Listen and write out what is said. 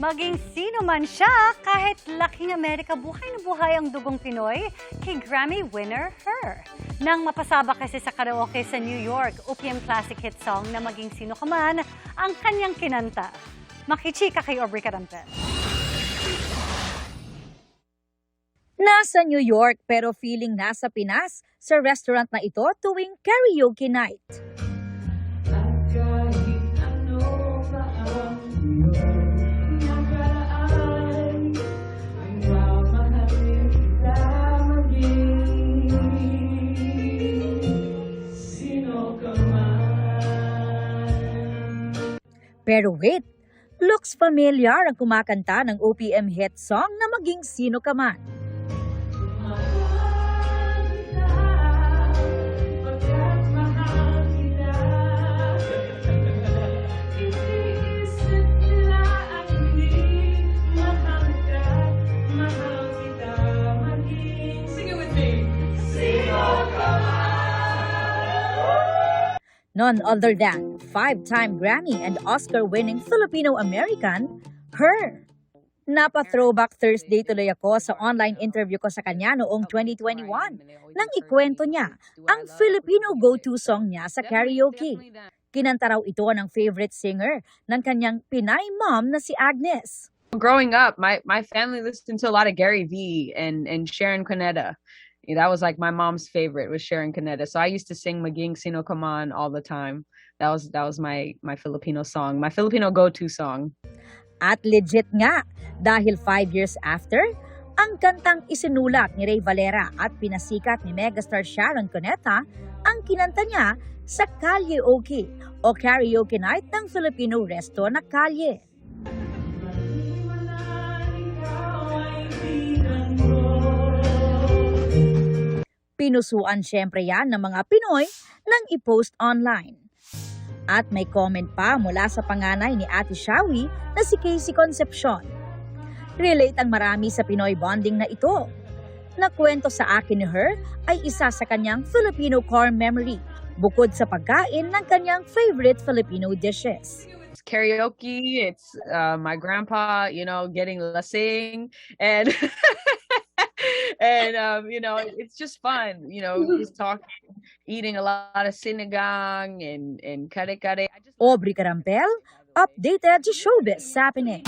Maging sino man siya, kahit laking Amerika, buhay na buhay ang dugong Pinoy kay Grammy winner her. Nang mapasabak kasi sa karaoke sa New York, OPM classic hit song na Maging Sino Ka Man ang kanyang kinanta. Makichika kay Aubrey Carampel. Nasa New York pero feeling nasa Pinas sa restaurant na ito tuwing karaoke night. Pero wait, looks familiar ang kumakanta ng OPM hit song na Maging Sino Ka Man. None other than five-time Grammy and Oscar-winning Filipino-American, her. Napa-throwback Thursday tuloy ako sa online interview ko sa kanya noong 2021 nang ikwento niya ang Filipino go-to song niya sa karaoke. Kinanta raw ito ng favorite singer ng kanyang Pinay mom na si Agnes. Growing up, my family listened to a lot of Gary Vee and Sharon Cuneta. That was like my mom's favorite was Sharon Cuneta. So I used to sing Maging Sino Ka Man all the time. That was my Filipino song, my Filipino go-to song. At legit nga, dahil 5 years after, ang kantang isinulat ni Ray Valera at pinasikat ni megastar Sharon Cuneta, ang kinanta niya sa Kalye-oke o karaoke night ng Filipino resto na Kalye. Pinusuan syempre yan ng mga Pinoy nang i-post online. At may comment pa mula sa panganay ni Ate Shawi na si Casey Concepcion. Relate ang marami sa Pinoy bonding na ito. Nakwento sa akin ni her ay isa sa kanyang Filipino core memory bukod sa pagkain ng kanyang favorite Filipino dishes. It's karaoke, it's my grandpa, getting lasing and and it's just fun, just talking, eating a lot of sinigang and kare-kare. Aubrey Carampel, updated sa showbiz happening.